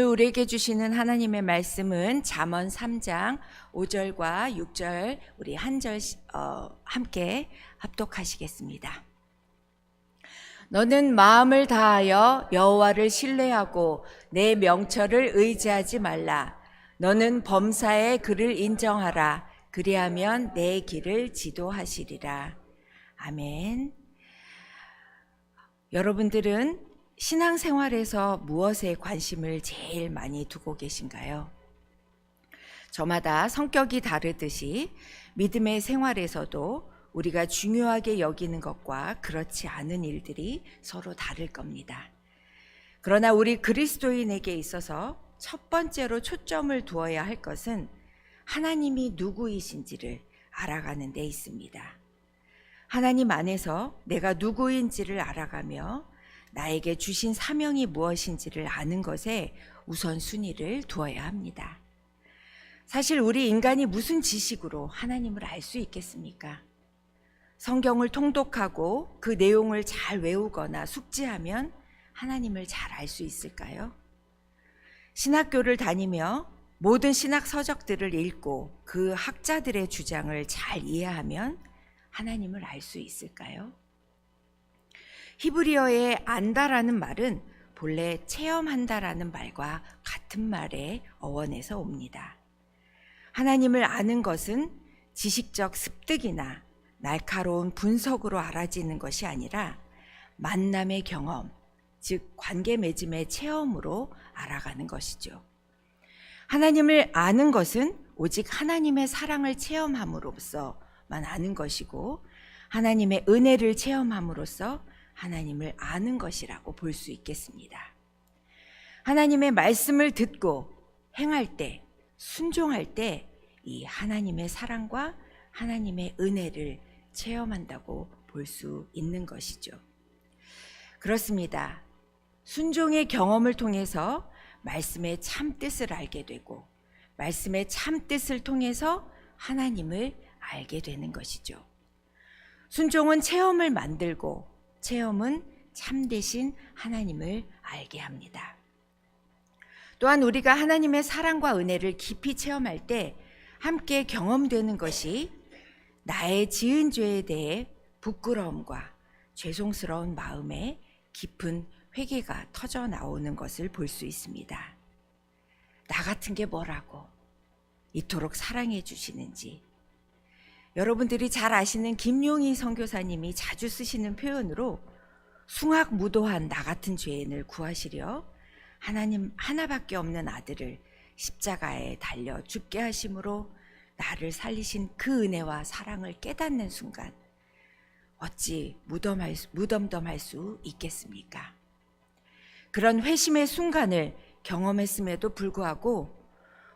우리에게 주시는 하나님의 말씀은 잠언 3장 5절과 6절 우리 한 절 함께 합독하시겠습니다. 너는 마음을 다하여 여호와를 신뢰하고 내 명철을 의지하지 말라. 너는 범사의 그를 인정하라. 그리하면 내 길을 지도하시리라. 아멘. 여러분들은 신앙생활에서 무엇에 관심을 제일 많이 두고 계신가요? 저마다 성격이 다르듯이 믿음의 생활에서도 우리가 중요하게 여기는 것과 그렇지 않은 일들이 서로 다를 겁니다. 그러나 우리 그리스도인에게 있어서 첫 번째로 초점을 두어야 할 것은 하나님이 누구이신지를 알아가는 데 있습니다. 하나님 안에서 내가 누구인지를 알아가며 나에게 주신 사명이 무엇인지를 아는 것에 우선순위를 두어야 합니다. 사실 우리 인간이 무슨 지식으로 하나님을 알 수 있겠습니까? 성경을 통독하고 그 내용을 잘 외우거나 숙지하면 하나님을 잘 알 수 있을까요? 신학교를 다니며 모든 신학 서적들을 읽고 그 학자들의 주장을 잘 이해하면 하나님을 알 수 있을까요? 히브리어의 안다라는 말은 본래 체험한다라는 말과 같은 말의 어원에서 옵니다. 하나님을 아는 것은 지식적 습득이나 날카로운 분석으로 알아지는 것이 아니라 만남의 경험, 즉 관계 맺음의 체험으로 알아가는 것이죠. 하나님을 아는 것은 오직 하나님의 사랑을 체험함으로써만 아는 것이고 하나님의 은혜를 체험함으로써 하나님을 아는 것이라고 볼 수 있겠습니다. 하나님의 말씀을 듣고 행할 때, 순종할 때 이 하나님의 사랑과 하나님의 은혜를 체험한다고 볼 수 있는 것이죠. 그렇습니다. 순종의 경험을 통해서 말씀의 참 뜻을 알게 되고 말씀의 참 뜻을 통해서 하나님을 알게 되는 것이죠. 순종은 체험을 만들고 체험은 참되신 하나님을 알게 합니다. 또한 우리가 하나님의 사랑과 은혜를 깊이 체험할 때 함께 경험되는 것이 나의 지은 죄에 대해 부끄러움과 죄송스러운 마음에 깊은 회개가 터져 나오는 것을 볼 수 있습니다. 나 같은 게 뭐라고 이토록 사랑해 주시는지. 여러분들이 잘 아시는 김용희 선교사님이 자주 쓰시는 표현으로 숭악무도한 나 같은 죄인을 구하시려 하나님 하나밖에 없는 아들을 십자가에 달려 죽게 하심으로 나를 살리신 그 은혜와 사랑을 깨닫는 순간 어찌 무덤덤할 수 있겠습니까? 그런 회심의 순간을 경험했음에도 불구하고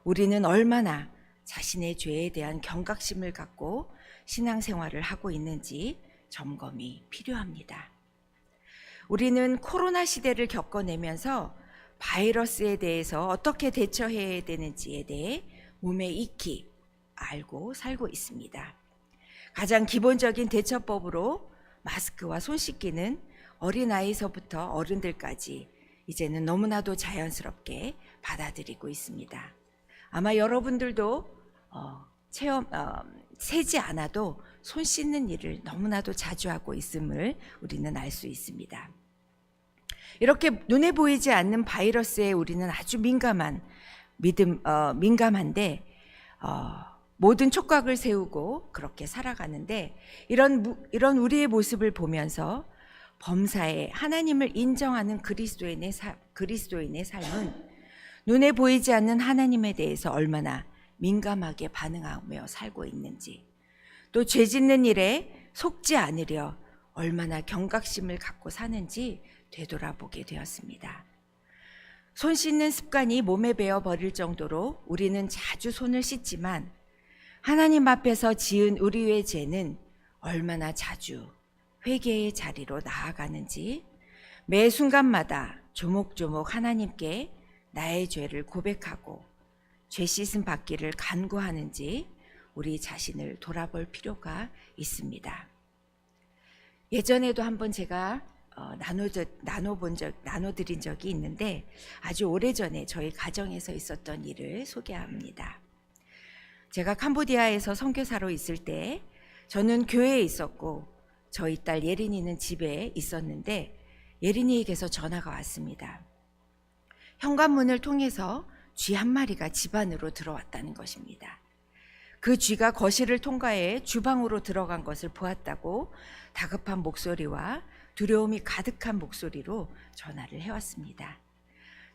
우리는 얼마나 자신의 죄에 대한 경각심을 갖고 신앙생활을 하고 있는지 점검이 필요합니다. 우리는 코로나 시대를 겪어내면서 바이러스에 대해서 어떻게 대처해야 되는지에 대해 몸에 익히 알고 살고 있습니다. 가장 기본적인 대처법으로 마스크와 손 씻기는 어린아이서부터 어른들까지 이제는 너무나도 자연스럽게 받아들이고 있습니다. 아마 여러분들도 세지 않아도 손 씻는 일을 너무나도 자주 하고 있음을 우리는 알 수 있습니다. 이렇게 눈에 보이지 않는 바이러스에 우리는 아주 민감한데 모든 촉각을 세우고 그렇게 살아가는데 이런 우리의 모습을 보면서 범사에 하나님을 인정하는 그리스도인의 삶은 눈에 보이지 않는 하나님에 대해서 얼마나 민감하게 반응하며 살고 있는지, 또 죄 짓는 일에 속지 않으려 얼마나 경각심을 갖고 사는지 되돌아보게 되었습니다. 손 씻는 습관이 몸에 배어 버릴 정도로 우리는 자주 손을 씻지만 하나님 앞에서 지은 우리의 죄는 얼마나 자주 회개의 자리로 나아가는지 매 순간마다 조목조목 하나님께 나의 죄를 고백하고 죄 씻음 받기를 간구하는지 우리 자신을 돌아볼 필요가 있습니다. 예전에도 한번 제가 나눠드린 적이 있는데 아주 오래전에 저희 가정에서 있었던 일을 소개합니다. 제가 캄보디아에서 선교사로 있을 때 저는 교회에 있었고 저희 딸 예린이는 집에 있었는데 예린이에게서 전화가 왔습니다. 현관문을 통해서 쥐 한 마리가 집 안으로 들어왔다는 것입니다. 그 쥐가 거실을 통과해 주방으로 들어간 것을 보았다고 다급한 목소리와 두려움이 가득한 목소리로 전화를 해왔습니다.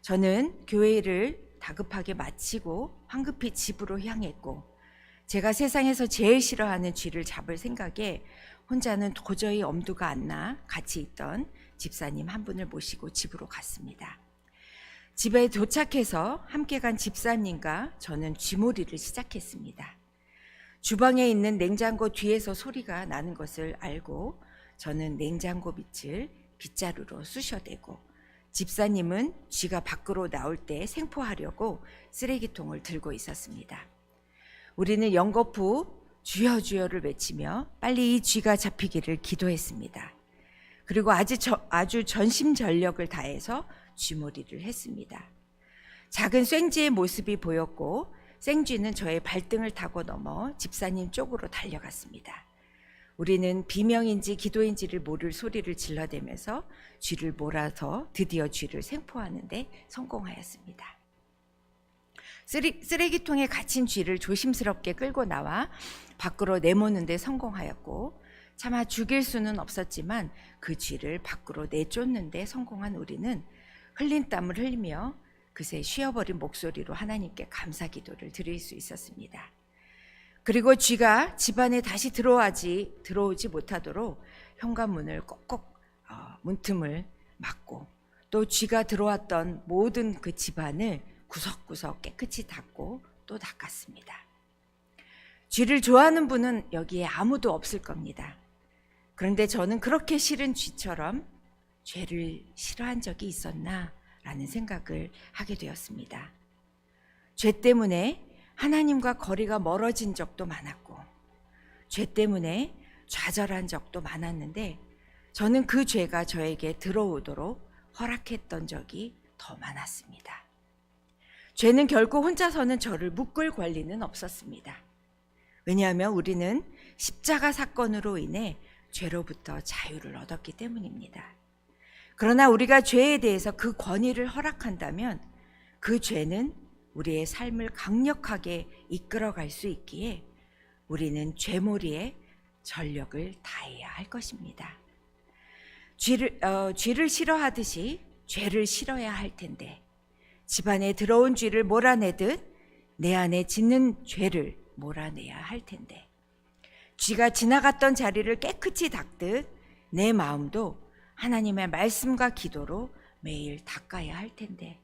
저는 교회를 다급하게 마치고 황급히 집으로 향했고 제가 세상에서 제일 싫어하는 쥐를 잡을 생각에 혼자는 도저히 엄두가 안 나 같이 있던 집사님 한 분을 모시고 집으로 갔습니다. 집에 도착해서 함께 간 집사님과 저는 쥐몰이를 시작했습니다. 주방에 있는 냉장고 뒤에서 소리가 나는 것을 알고 저는 냉장고 밑을 빗자루로 쑤셔대고 집사님은 쥐가 밖으로 나올 때 생포하려고 쓰레기통을 들고 있었습니다. 우리는 연거푸 주여 주여를 외치며 빨리 이 쥐가 잡히기를 기도했습니다. 그리고 아주 전심전력을 다해서 쥐몰이를 했습니다. 작은 생쥐의 모습이 보였고 생쥐는 저의 발등을 타고 넘어 집사님 쪽으로 달려갔습니다. 우리는 비명인지 기도인지를 모를 소리를 질러대면서 쥐를 몰아서 드디어 쥐를 생포하는 데 성공하였습니다. 쓰레기통에 갇힌 쥐를 조심스럽게 끌고 나와 밖으로 내모는 데 성공하였고 차마 죽일 수는 없었지만 그 쥐를 밖으로 내쫓는 데 성공한 우리는 흘린 땀을 흘리며 그새 쉬어버린 목소리로 하나님께 감사 기도를 드릴 수 있었습니다. 그리고 쥐가 집안에 다시 들어오지 못하도록 현관문을 꼭꼭 문틈을 막고 또 쥐가 들어왔던 모든 그 집안을 구석구석 깨끗이 닦고 또 닦았습니다. 쥐를 좋아하는 분은 여기에 아무도 없을 겁니다. 그런데 저는 그렇게 싫은 쥐처럼 죄를 싫어한 적이 있었나 라는 생각을 하게 되었습니다. 죄 때문에 하나님과 거리가 멀어진 적도 많았고 죄 때문에 좌절한 적도 많았는데 저는 그 죄가 저에게 들어오도록 허락했던 적이 더 많았습니다. 죄는 결코 혼자서는 저를 묶을 권리는 없었습니다. 왜냐하면 우리는 십자가 사건으로 인해 죄로부터 자유를 얻었기 때문입니다. 그러나 우리가 죄에 대해서 그 권위를 허락한다면 그 죄는 우리의 삶을 강력하게 이끌어갈 수 있기에 우리는 죄몰이에 전력을 다해야 할 것입니다. 쥐를 싫어하듯이 죄를 싫어야 할 텐데 집안에 들어온 쥐를 몰아내듯 내 안에 짓는 죄를 몰아내야 할 텐데 쥐가 지나갔던 자리를 깨끗이 닦듯 내 마음도 하나님의 말씀과 기도로 매일 닦아야 할 텐데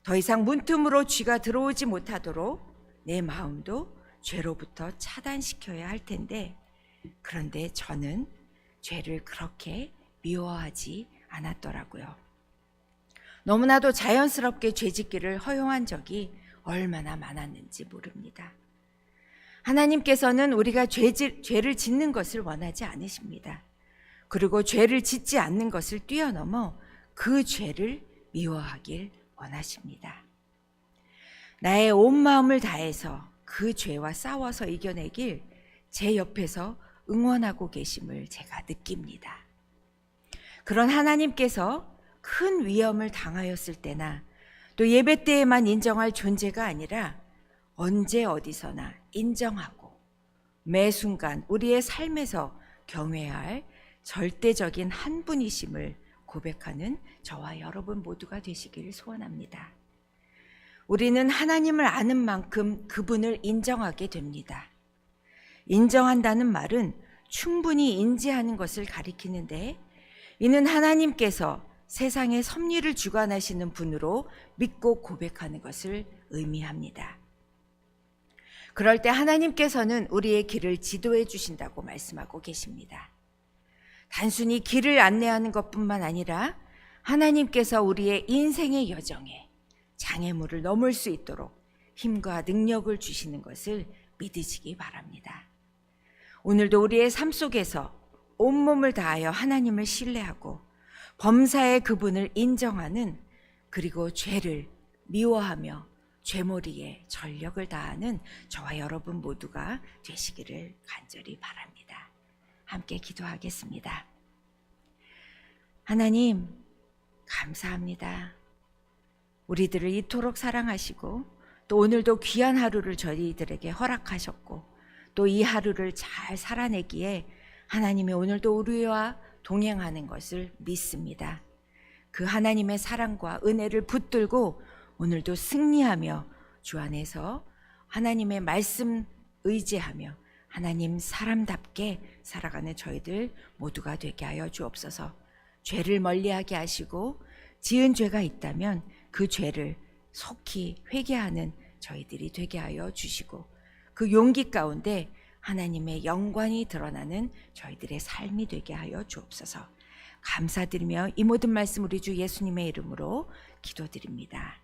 더 이상 문틈으로 쥐가 들어오지 못하도록 내 마음도 죄로부터 차단시켜야 할 텐데 그런데 저는 죄를 그렇게 미워하지 않았더라고요. 너무나도 자연스럽게 죄짓기를 허용한 적이 얼마나 많았는지 모릅니다. 하나님께서는 우리가 죄를 짓는 것을 원하지 않으십니다. 그리고 죄를 짓지 않는 것을 뛰어넘어 그 죄를 미워하길 원하십니다. 나의 온 마음을 다해서 그 죄와 싸워서 이겨내길 제 옆에서 응원하고 계심을 제가 느낍니다. 그런 하나님께서 큰 위험을 당하였을 때나 또 예배 때에만 인정할 존재가 아니라 언제 어디서나 인정하고 매 순간 우리의 삶에서 경외해야 할 절대적인 한 분이심을 고백하는 저와 여러분 모두가 되시기를 소원합니다. 우리는 하나님을 아는 만큼 그분을 인정하게 됩니다. 인정한다는 말은 충분히 인지하는 것을 가리키는데 이는 하나님께서 세상의 섭리를 주관하시는 분으로 믿고 고백하는 것을 의미합니다. 그럴 때 하나님께서는 우리의 길을 지도해 주신다고 말씀하고 계십니다. 단순히 길을 안내하는 것뿐만 아니라 하나님께서 우리의 인생의 여정에 장애물을 넘을 수 있도록 힘과 능력을 주시는 것을 믿으시기 바랍니다. 오늘도 우리의 삶 속에서 온몸을 다하여 하나님을 신뢰하고 범사의 그분을 인정하는, 그리고 죄를 미워하며 죄머리에 전력을 다하는 저와 여러분 모두가 되시기를 간절히 바랍니다. 함께 기도하겠습니다. 하나님, 감사합니다. 우리들을 이토록 사랑하시고 또 오늘도 귀한 하루를 저희들에게 허락하셨고 또 이 하루를 잘 살아내기에 하나님이 오늘도 우리와 동행하는 것을 믿습니다. 그 하나님의 사랑과 은혜를 붙들고 오늘도 승리하며 주 안에서 하나님의 말씀 의지하며 하나님 사람답게 살아가는 저희들 모두가 되게 하여 주옵소서. 죄를 멀리하게 하시고 지은 죄가 있다면 그 죄를 속히 회개하는 저희들이 되게 하여 주시고 그 용기 가운데 하나님의 영광이 드러나는 저희들의 삶이 되게 하여 주옵소서. 감사드리며 이 모든 말씀 우리 주 예수님의 이름으로 기도드립니다.